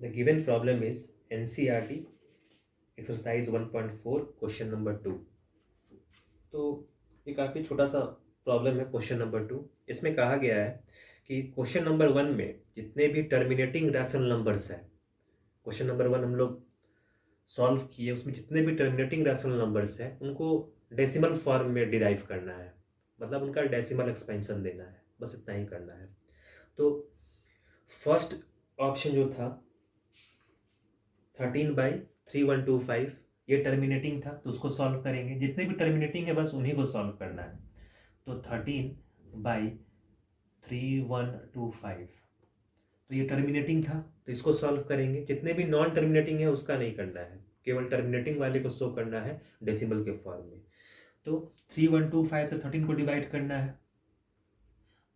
The given problem is NCERT exercise 1.4 question number 2। तो ये काफ़ी छोटा सा प्रॉब्लम है क्वेश्चन नंबर 2। इसमें कहा गया है कि क्वेश्चन नंबर 1 में जितने भी टर्मिनेटिंग रैशनल नंबर्स हैं, क्वेश्चन नंबर 1 हम लोग सॉल्व किए, उसमें जितने भी टर्मिनेटिंग रैशनल नंबर्स हैं उनको डेसिमल फॉर्म में डिराइव करना है, मतलब उनका डेसिमल एक्सपेंशन देना है, बस इतना ही करना है। तो फर्स्ट ऑप्शन जो था 13/3125 ये टर्मिनेटिंग था, तो उसको सॉल्व करेंगे। जितने भी टर्मिनेटिंग है बस उन्हीं को सॉल्व करना है। तो 13/3125 तो ये टर्मिनेटिंग था, तो इसको सॉल्व करेंगे। जितने भी नॉन टर्मिनेटिंग है उसका नहीं करना है, केवल टर्मिनेटिंग वाले को शो करना है डेसिमल के फॉर्म में। तो 3125 से 13 को डिवाइड करना है,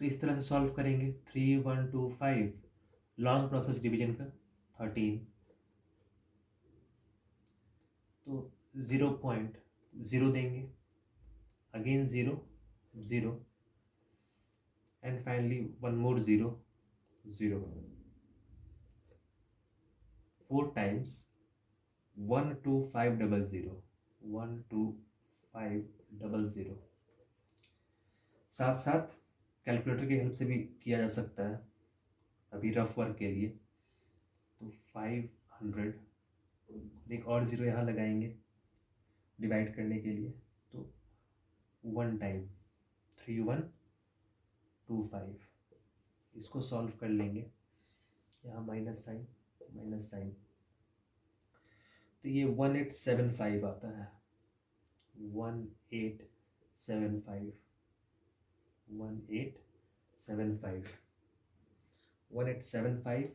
तो इस तरह से सॉल्व करेंगे। 3125 लॉन्ग प्रोसेस डिवीजन का 13, तो 0.0 देंगे, again 0 0 and finally one more 0 0। 4 times 12500 12500। साथ साथ कैलकुलेटर की हेल्प से भी किया जा सकता है अभी रफ वर्क के लिए। तो 500, एक और 0 यहाँ लगाएंगे डिवाइड करने के लिए, तो 1 टाइम 3125। इसको सॉल्व कर लेंगे, यहाँ माइनस साइन, तो ये 1875 आता है। 1875 1875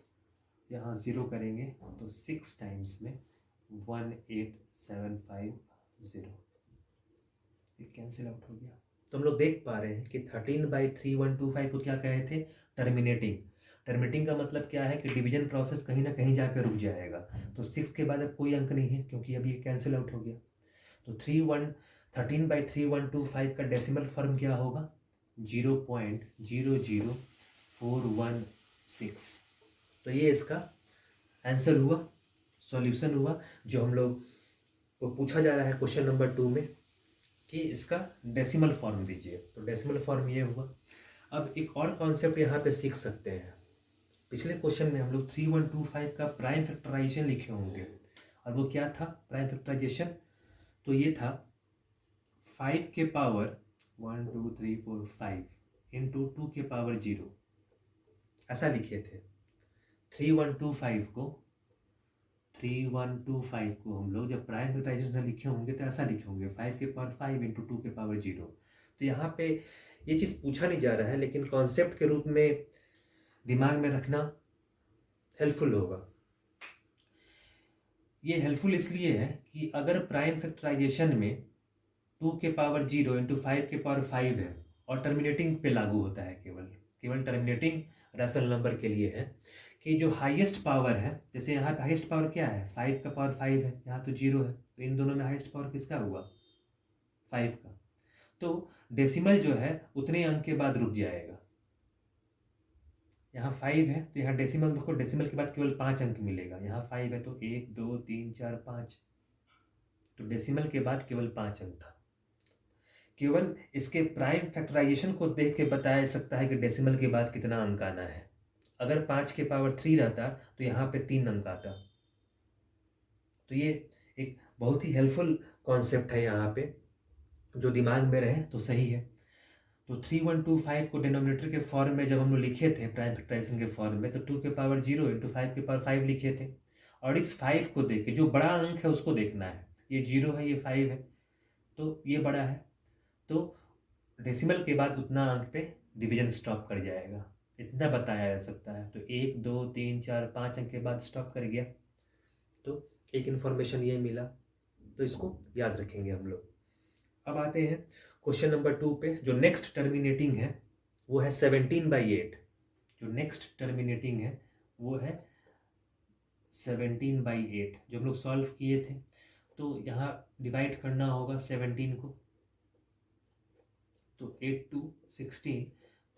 यहाँ 0 करेंगे तो 6 टाइम्स में 18750, ये कैंसिल आउट हो गया। तो हम लोग देख पा रहे हैं कि 13/3125 को क्या कहे थे, टर्मिनेटिंग। टर्मिनेटिंग का मतलब क्या है कि डिवीजन प्रोसेस कहीं ना कहीं जाकर रुक जाएगा। तो 6 के बाद अब कोई अंक नहीं है क्योंकि अभी ये कैंसिल आउट हो गया। तो 13/3125 का डेसिमल फॉर्म क्या होगा, 0.00416। तो ये इसका आंसर हुआ, सॉल्यूशन हुआ, जो हम लोग को पूछा जा रहा है क्वेश्चन नंबर 2 में कि इसका डेसिमल फॉर्म दीजिए। तो डेसिमल फॉर्म ये हुआ। अब एक और कॉन्सेप्ट यहाँ पे सीख सकते हैं। पिछले क्वेश्चन में हम लोग 3125 का प्राइम फैक्टराइजेशन लिखे होंगे, और वो क्या था प्राइम फैक्टराइजेशन, तो ये था 5 के पावर 1 2 3 4 5 इंटू 2 के पावर 0, ऐसा लिखे थे। 3125 को हम लोग जब प्राइम फैक्टराइजेशन लिखे होंगे तो ऐसा लिखे होंगे 5 के पावर 5 इंटू 2 के पावर 0। तो यहाँ पे ये चीज़ पूछा नहीं जा रहा है, लेकिन कॉन्सेप्ट के रूप में दिमाग में रखना हेल्पफुल होगा। ये हेल्पफुल इसलिए है कि अगर प्राइम फैक्टराइजेशन में 2 के पावर 0 इंटू 5 के पावर 5 है और टर्मिनेटिंग पे लागू होता है, केवल टर्मिनेटिंग रैशनल नंबर के लिए है, कि जो हाईएस्ट पावर है, जैसे यहाँ पे हाईएस्ट पावर क्या है, 5 का पावर 5 है, यहाँ तो 0 है, तो इन दोनों में हाईएस्ट पावर किसका हुआ, 5 का। तो डेसिमल जो है उतने अंक के बाद रुक जाएगा। यहाँ 5 है तो यहाँ डेसिमल देखो, डेसिमल के बाद केवल 5 अंक मिलेगा। यहाँ 5 है तो 1 2 3 4 5, तो डेसिमल के बाद केवल 5 अंक था। केवल इसके प्राइम फैक्टराइजेशन को देख के बताया सकता है कि डेसिमल के बाद कितना अंक आना है। अगर 5 के पावर 3 रहता तो यहाँ पे 3 अंक आता। तो ये एक बहुत ही हेल्पफुल कॉन्सेप्ट है यहाँ पे, जो दिमाग में रहे तो सही है। तो 3125 को डिनोमिनेटर के फॉर्म में जब हम लोग लिखे थे प्राइम फैक्टराइजेशन के फॉर्म में, तो 2 के पावर 0 इंटू 5 के पावर 5 लिखे थे। और इस 5 को देख के जो बड़ा अंक है उसको देखना है, ये 0 है ये 5 है, तो ये बड़ा है, तो डेसिमल के बाद उतना अंक पे डिवीजन स्टॉप कर जाएगा, इतना बताया जा सकता है। तो 1 2 3 4 5 अंक के बाद स्टॉप कर गया। तो एक इन्फॉर्मेशन ये मिला, तो इसको याद रखेंगे हम लोग। अब आते हैं क्वेश्चन नंबर 2 पे। जो नेक्स्ट टर्मिनेटिंग है वो है 17/8। जो नेक्स्ट टर्मिनेटिंग है वो है 17/8, जो हम लोग सॉल्व किए थे। तो यहाँ डिवाइड करना होगा 17 को, तो 8 2 16,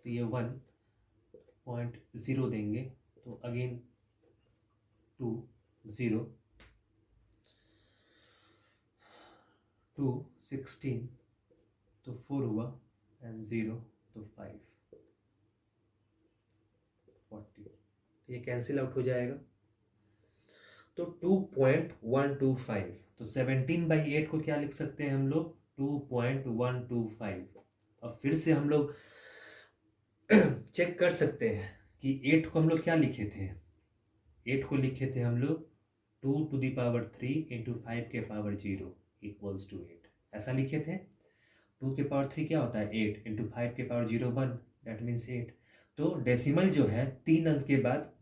तो ये 1.0 देंगे, तो अगेन 2 0 2 16 तो 4 हुआ एंड 0 तो 5 40, ये कैंसिल आउट हो जाएगा। तो 2.125, तो 17/8 को क्या लिख सकते हैं हम लोग, 2.125। अब फिर से हम लोग चेक कर सकते हैं कि 8 को हम लोग क्या लिखे थे, 8 को लिखे थे हम लोग 2⁻³ इंटू 5⁻0 इक्वल्स टू 8, ऐसा लिखे थे। 2⁻³ क्या होता है 8 इंटू 5⁻0 1, दैट मीन्स 8। तो डेसिमल जो है 3 अंक के बाद,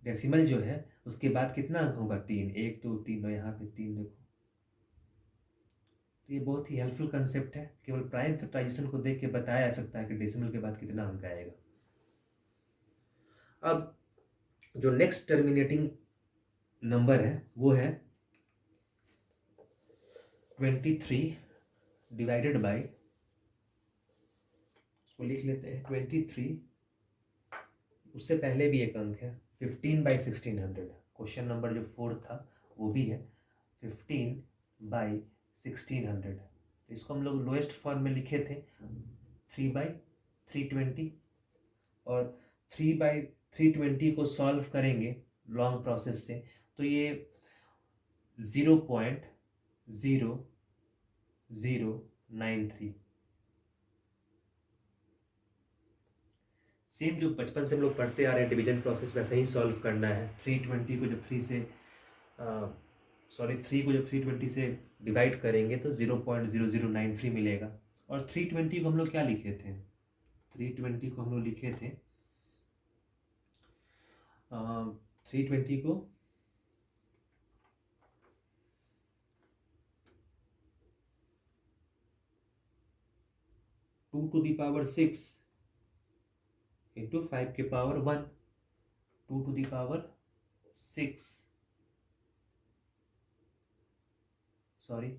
डेसिमल जो है उसके बाद कितना अंक होगा 3, 1 2 3, और यहाँ पे 3 देखो। तो ये बहुत ही हेल्पफुल कंसेप्ट है, केवल प्राइम फैक्टराइजेशन को देख के बताया जा सकता है कि डेसिमल के बाद कितना अंक आएगा। अब जो नेक्स्ट टर्मिनेटिंग नंबर है वो है 23 डिवाइडेड बाय, उसको लिख लेते हैं 23, उससे पहले भी एक अंक है 15/1600। क्वेश्चन नंबर जो 4 था वो भी है 15/1600। तो इसको हम लोग लोएस्ट फॉर्म में लिखे थे 3/320, और 3/320 को सॉल्व करेंगे लॉन्ग प्रोसेस से तो ये 0.0093। सेम जो बचपन से हम लोग पढ़ते आ रहे हैं डिवीजन प्रोसेस, वैसे ही सॉल्व करना है। 320 को जब 3 से 3 को जब 320 से डिवाइड करेंगे तो 0.0093 मिलेगा। और 320 को हम लोग क्या लिखे थे, 320 को हम लोग लिखे थे 320 को 2⁶ इंटू 5⁻1, 2⁶ सॉरी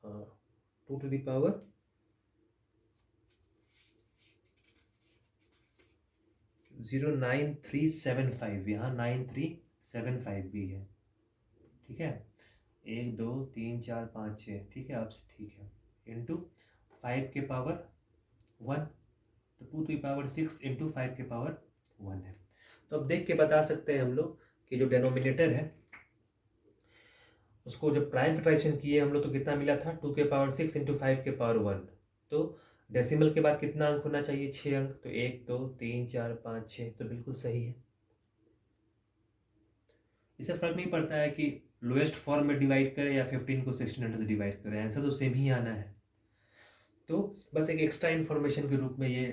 2⁻09375, यहाँ 9375 भी है, ठीक है। 1 2 3 4 5 6, ठीक है, आपसे ठीक है, इंटू 5⁻1, तो 2⁶ इंटू 5⁻1 है। तो अब देख के बता सकते हैं हम लोग कि जो डेनोमिनेटर है उसको जब प्राइम फैक्टराइजेशन किए हम लोग तो कितना मिला था 2⁶ इंटू 5⁻1। तो डेसिमल के बाद कितना अंक होना चाहिए, 6 अंक, तो 1 2 3 4 5 6, तो बिल्कुल सही है। इससे फर्क नहीं पड़ता है कि लोएस्ट फॉर्म में डिवाइड करें या 15 को 1600 से डिवाइड करें, आंसर तो सेम ही आना है। तो बस एक एक्स्ट्रा इन्फॉर्मेशन के रूप में ये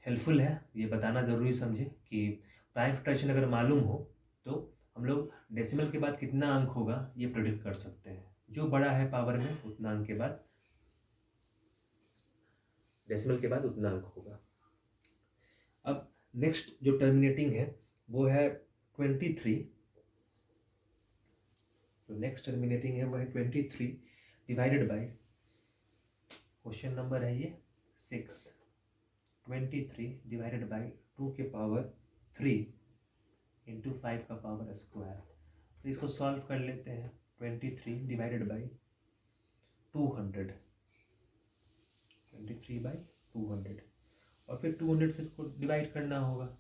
हेल्पफुल है, ये बताना ज़रूरी समझे कि प्राइम फैक्टराइजेशन अगर मालूम हो तो हम लोग डेसिमल के बाद कितना अंक होगा ये प्रेडिक्ट कर सकते हैं। जो बड़ा है पावर में उतना अंक के बाद, डेसिमल के बाद उतना अंक होगा। अब नेक्स्ट जो टर्मिनेटिंग है वो है 23, जो नेक्स्ट टर्मिनेटिंग है वो है 23 डिवाइडेड बाय, क्वेश्चन नंबर है ये 6, 23 डिवाइडेड बाय 2⁻3 इंटू 5⁻²। तो इसको सॉल्व कर लेते हैं 23 डिवाइडेड बाई 200, 23/200, और फिर 200 से इसको डिवाइड करना होगा।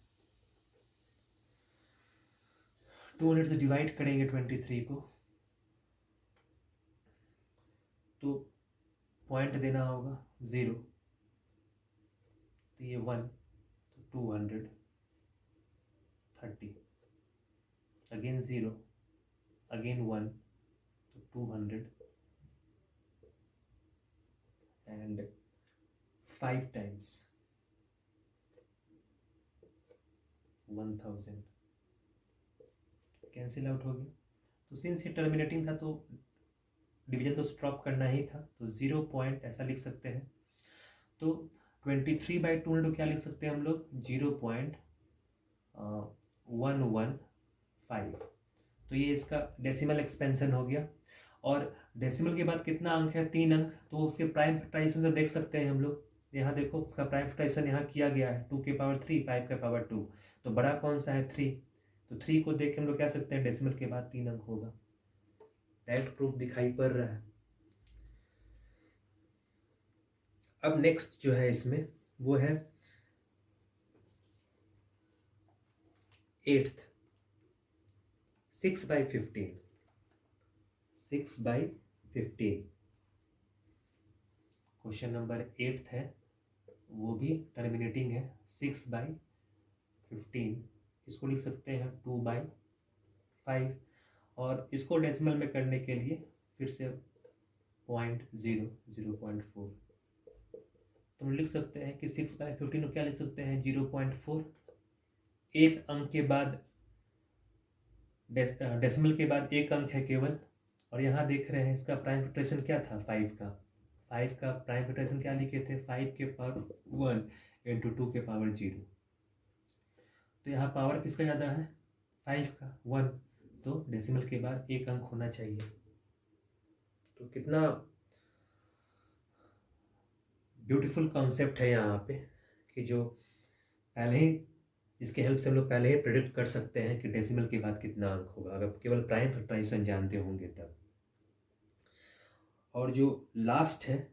200 से डिवाइड करेंगे 23 को तो पॉइंट देना होगा 0, तो ये 1, तो 230, अगेन 0, अगेन 1, तो 200, एंड 5 टाइम्स 1000, कैंसिल आउट हो गया। तो सिंस ये टर्मिनेटिंग था तो डिवीजन तो स्टॉप करना ही था, तो 0 पॉइंट ऐसा लिख सकते हैं। तो 23/200 क्या लिख सकते हैं हम लोग, 0.115। तो ये इसका डेसिमल एक्सपेंशन हो गया। और डेसिमल के बाद कितना अंक है, 3 अंक, तो उसके प्राइम फैक्टराइजेशन से देख सकते हैं हम लोग। यहाँ देखो उसका प्राइम फैक्टराइजेशन यहाँ किया गया है 2⁻3 5⁻2, तो बड़ा कौन सा है 3, तो 3 को देख के हम लोग कह सकते हैं डेसिमल के बाद 3 अंक होगा। डायरेक्ट प्रूफ दिखाई पड़ रहा है। अब नेक्स्ट जो है इसमें वो है 8th 6/15 6/15 क्वेश्चन नंबर 8th है, वो भी टर्मिनेटिंग है 6/15। इसको लिख सकते हैं 2/5 और इसको डेसिमल में करने के लिए फिर से 0.4 तो हम लिख सकते हैं कि 6/15 को क्या लिख सकते हैं 0.4। एक अंक के बाद डेसिमल के बाद एक अंक है केवल, और यहाँ देख रहे हैं इसका प्राइम फैक्टराइजेशन क्या था 5 का। 5 का प्राइम फैक्टराइजेशन क्या लिखे थे 5 के पावर 1 इंटू 2 के पावर 0। तो यहाँ पावर किसका ज़्यादा है 5 का 1, तो डेसिमल के बाद एक अंक होना चाहिए। तो कितना ब्यूटीफुल कॉन्सेप्ट है यहाँ पे कि जो पहले ही इसके हेल्प से हम लोग पहले ही प्रेडिक्ट कर सकते हैं कि डेसिमल के बाद कितना अंक होगा, अगर केवल प्राइम फैक्टराइजेशन जानते होंगे तब। और जो लास्ट है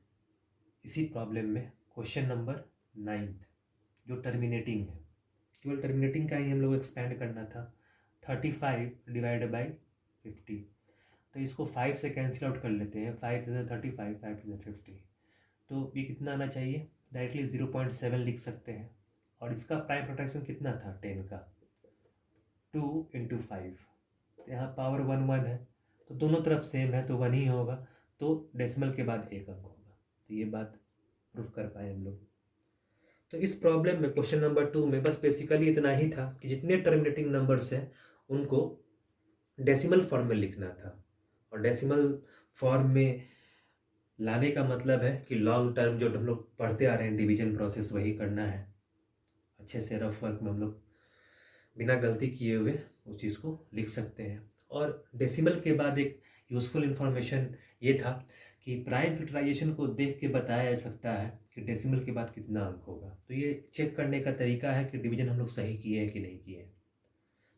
इसी प्रॉब्लम में क्वेश्चन नंबर 9th जो टर्मिनेटिंग है, केवल टर्मिनेटिंग का ही हम लोग एक्सपेंड करना था। 35/50, तो इसको 5 से कैंसिल आउट कर लेते हैं। 5 से 35, 5 से 50, तो ये कितना आना चाहिए डायरेक्टली 0.7 लिख सकते हैं। और इसका प्राइम फैक्टराइजेशन कितना था 10 का 2 इंटू 5, तो यहाँ पावर 1 है, तो दोनों तरफ सेम है तो 1 ही होगा, तो डेसिमल के बाद एक अंक होगा। तो ये बात प्रूफ कर पाए हम लोग। तो इस प्रॉब्लम में क्वेश्चन नंबर 2 में बस बेसिकली इतना ही था कि जितने टर्मिनेटिंग नंबर्स हैं उनको डेसिमल फॉर्म में लिखना था। और डेसिमल फॉर्म में लाने का मतलब है कि लॉन्ग टर्म जो हम लोग पढ़ते आ रहे हैं डिवीजन प्रोसेस वही करना है अच्छे से। रफ वर्क में हम लोग बिना गलती किए हुए उस चीज़ को लिख सकते हैं। और डेसिमल के बाद एक यूज़फुल इन्फॉर्मेशन ये था कि प्राइम फैक्टराइजेशन को देख के बताया जा सकता है कि डेसिमल के बाद कितना अंक होगा। तो ये चेक करने का तरीका है कि डिवीजन हम लोग सही किए हैं कि नहीं किए हैं।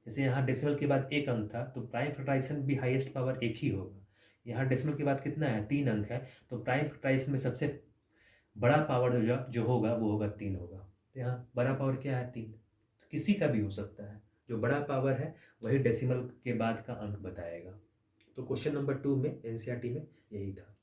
जैसे यहाँ डेसिमल के बाद एक अंक था तो प्राइम फैक्टराइजेशन भी हाईएस्ट पावर एक ही होगा। यहाँ डेसिमल के बाद कितना है 3 अंक है, तो प्राइम फैक्टराइजेशन में सबसे बड़ा पावर जो होगा वो होगा 3 होगा। तो यहाँ बड़ा पावर क्या है 3, तो किसी का भी हो सकता है। जो बड़ा पावर है वही डेसिमल के बाद का अंक बताएगा। तो क्वेश्चन नंबर 2 में एनसीईआरटी में यही था।